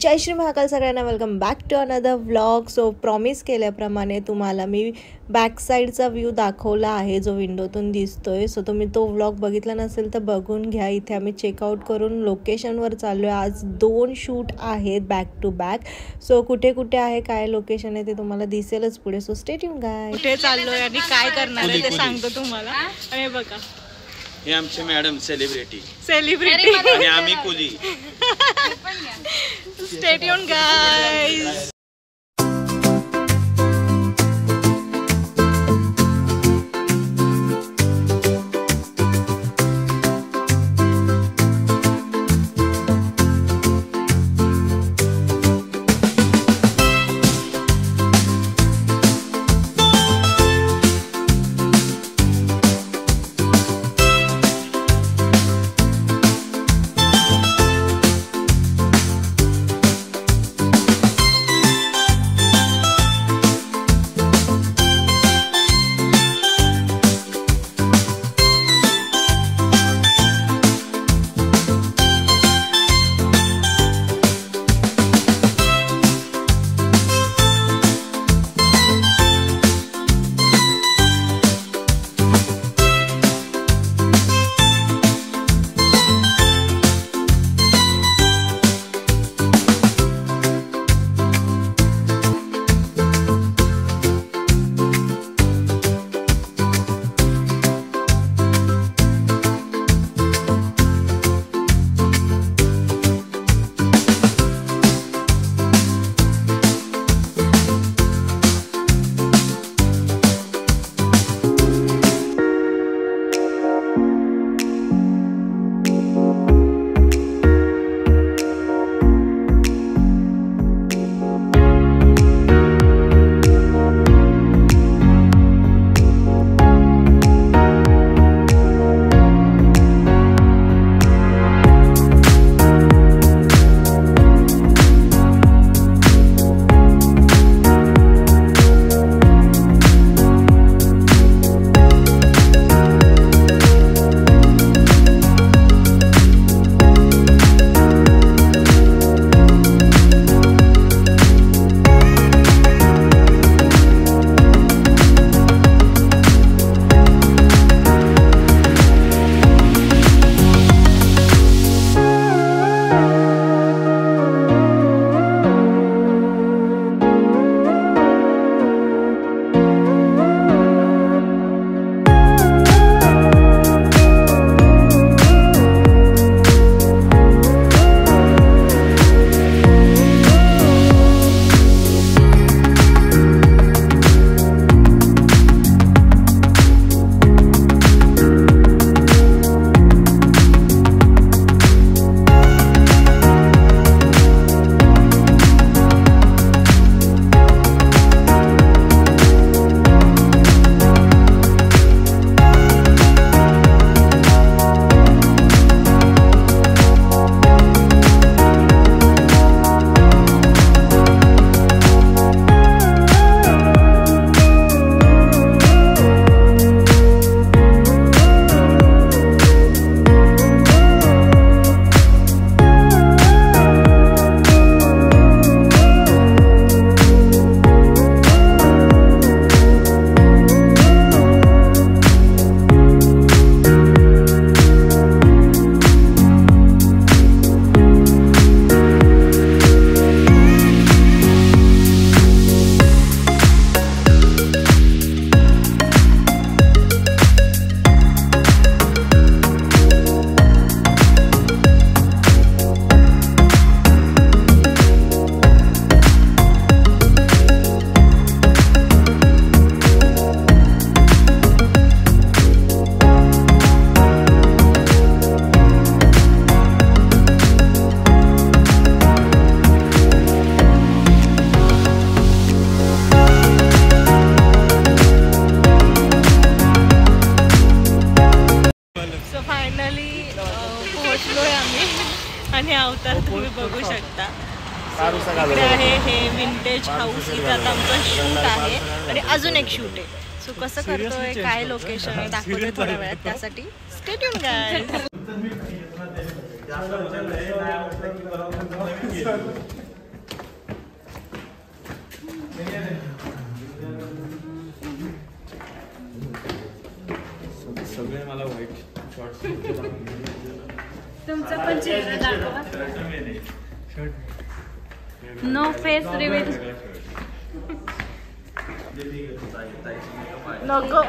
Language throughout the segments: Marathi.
जय श्री महाकाल सगळ्यांना, welcome back to another vlog. So promise केल्याप्रमाणे तुम्हाला मी बॅक साईडचा व्ह्यू दाखवला आहे जो विंडोतून दिसतोय. सो तुम्ही तो व्लॉग बघितला नसेल तर बघून घ्या. इथे आम्ही चेकआउट करून लोकेशनवर चाललो आहे. आज 2 शूट आहेत बॅक टू बॅक. सो कुठे कुठे आहे, काय लोकेशन आहे ते तुम्हाला दिसेलच पुढे. So stay tune guys. कुठे चाललोय आणि काय करणार आहे ते सांगतो तुम्हाला. आणि बघा, हे आमचे मॅडम सेलिब्रिटी आणि आम्ही कुली. Stay tune guys. आणि अवतार तुम्ही बघू शकता. इकडे आहे हे विंटेज हाऊस. इथे आता आमचं शूट आहे आणि अजून एक शूट आहे. सो कसं करतोय, काय लोकेशन आहे दाखवतोय थोड्या वेळात, त्यासाठी स्टे ट्यून गाईज. सगळे मला व्हाईट शॉर्ट्स तुमचा पण चेहरा दाखवा. No face reveal. नको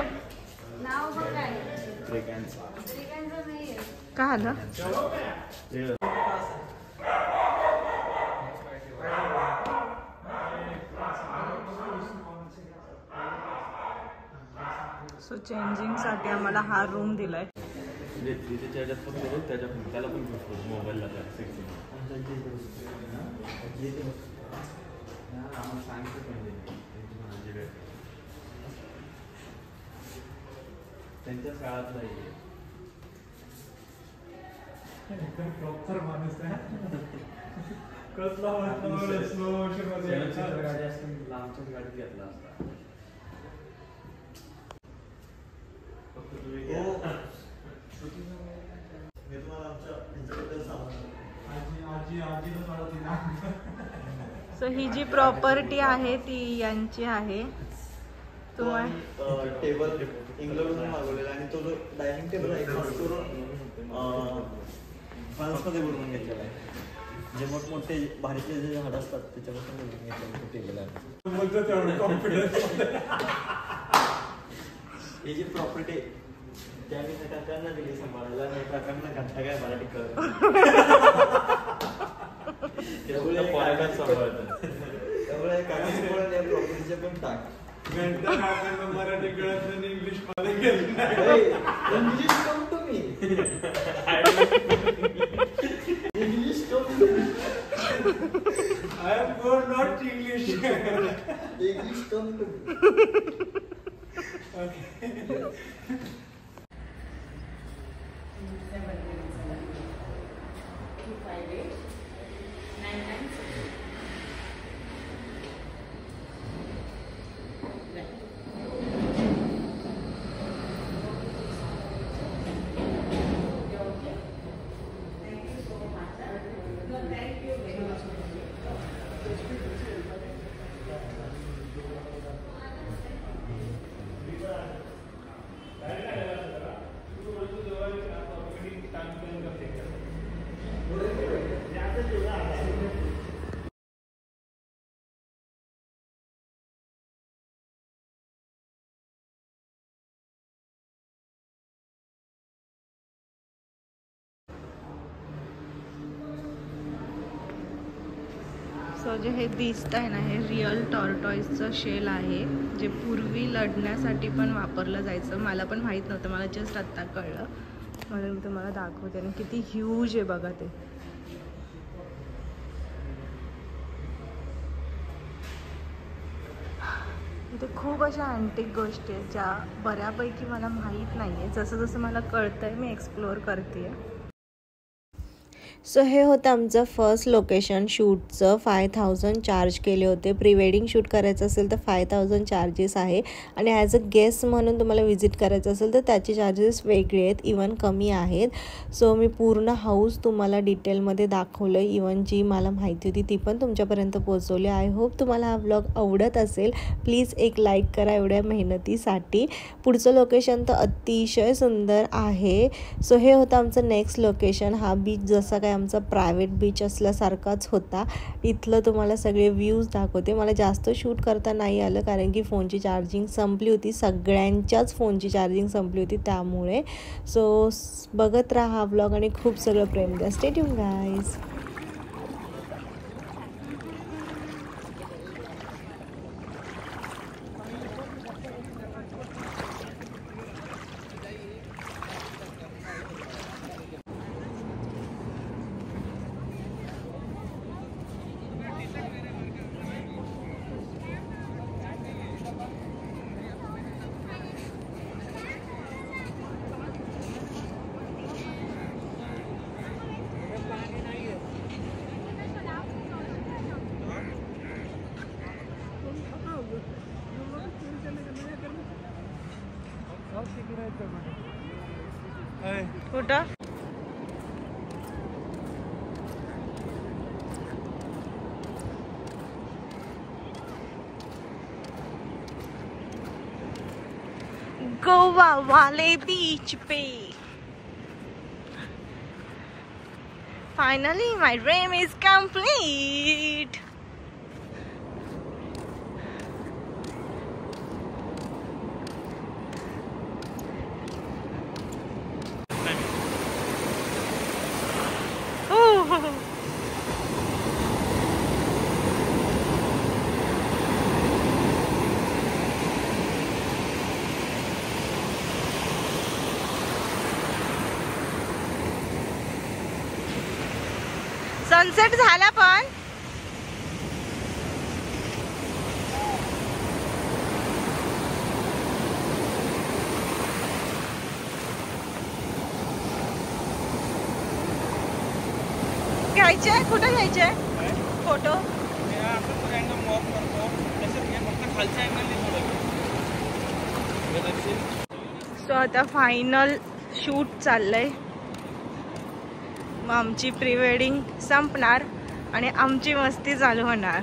नाव बघा. का आलं. सो चेंजिंग साठी आम्हाला हा रूम दिलाय. त्याच्यात पण करू, त्याला पण घेऊ मोबाईलला त्यांच्या काळात नाही प्रॉपर माणूस आहे. कसला गाडी असतील लांबच्याच गाडीत घेतला असता. सो ही जी प्रॉपर्टी आहे ती यांची आहे. तुम्हाला टेबल इंग्लंडमधून मागवलेला आणि तो जो डायनिंग टेबल आहे खास करून फ्रान्समध्ये बनवून घेतलेला आहे. जे मोठमोठे भारीचे जे झाडं असतात त्याच्यापासून बनवून घेतलेलं टेबल आहे. ही जी प्रॉपर्टी त्या मी काकांना दिली सांभाळायला आणि काकांना घंटा काय मराठी कळत त्यामुळे काकांच्या या प्रॉपर्टीचे पण टाक. मराठी कळत नाही, इंग्लिश मध्ये गेलं. English come to me. English come to me. I am good not English. English come to me. So जे हे दिसत आहे ना, हे रिअल टॉर्टॉइजचं शेल आहे, जे पूर्वी लढण्यासाठी पण वापरलं जायचं. मला पण माहीत नव्हतं, मला जस्ट आत्ता कळलं, म्हणून मी तुम्हाला दाखवते. आणि किती ह्यूज आहे बघा ते. इथे खूप अशा अँटिक गोष्टी आहेत ज्या बऱ्यापैकी मला माहीत नाही आहे. जसं जसं मला कळतं आहे मी एक्सप्लोअर करते आहे. सो हे होतं आमचं फर्स्ट लोकेशन. शूटचं 5000 चार्ज केले होते. प्री वेडिंग शूट करायचं असेल तर 5000 चार्जेस आहे, आणि ॲज अ गेस्ट म्हणून तुम्हाला विजिट करायचं असेल तर त्याचे चार्जेस वेगळे आहेत, इवन कमी आहेत. सो मी पूर्ण हाऊस तुम्हाला डिटेलमध्ये दाखवलं, इवन जी मला माहिती होती ती पण तुमच्यापर्यंत पोहोचवली. आय होप तुम्हाला हा व्लॉग आवडत असेल. प्लीज एक लाईक करा एवढ्या मेहनतीसाठी. पुढचं लोकेशन तर अतिशय सुंदर आहे. सो हे होतं आमचं नेक्स्ट लोकेशन. हा बीच जसा काय आमचा प्रायव्हेट बीच असल्यासारखाच होता. इथलं तुम्हाला सगळे व्ह्यूज दाखवते. मला जास्त शूट करता नाही आलं कारण की फोनची चार्जिंग संपली होती, सगळ्यांच्याच फोनची चार्जिंग संपली होती त्यामुळे. सो बघत राहा हा व्लॉग आणि खूप सगळं प्रेम द्या. Stay tune guys. कुठं? गोवा वाले beach pay finally my dream is complete. Sunset झाला पण घ्यायचंय कुठं घ्यायचंय फोटो सो आता फायनल शूट चाललंय मग आमची प्री वेडिंग संपणार आणि आमची मस्ती चालू होणार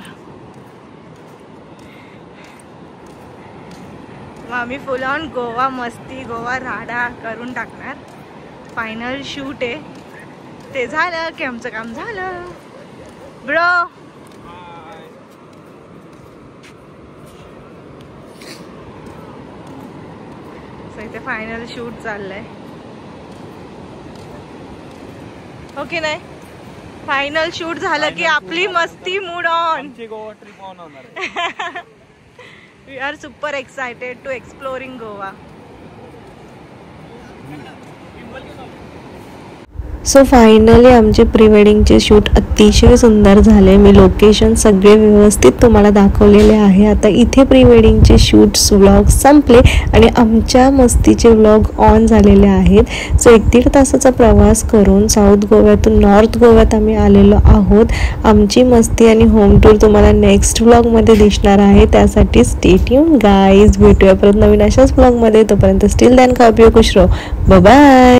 मग आम्ही फुल ऑन गोवा मस्ती गोवा राडा करून टाकणार फायनल शूट आहे ते झालं की आमचं काम झालं ब्रो सो इथे फायनल शूट चाललंय ओके नाही फायनल शूट झालं की आपली मस्ती mood on Goa trip on होणार we are super excited to exploring Goa so finally आमचे प्री वेडिंगचे शूट अतिशय सुंदर झाले मी लोकेशन सगळे व्यवस्थित तुम्हाला दाखवलेले आहे आता इथे प्री वेडिंगचे शूट्स व्लॉग संपले आणि आमच्या मस्तीचे व्लॉग ऑन झालेले आहेत सो 1-1.5 तासाचा प्रवास करून साऊथ गोव्यातून नॉर्थ गोव्यात आम्ही आलेलो आहोत आमची मस्ती आणि होम टूर तुम्हाला नेक्स्ट व्लॉगमध्ये दिसणार आहे त्यासाठी स्टे ट्यून गाईज भेटूया परत नवीन अशाच व्लॉगमध्ये तोपर्यंत स्टिल दॅन खा पिओ खुश रहो बाय बाय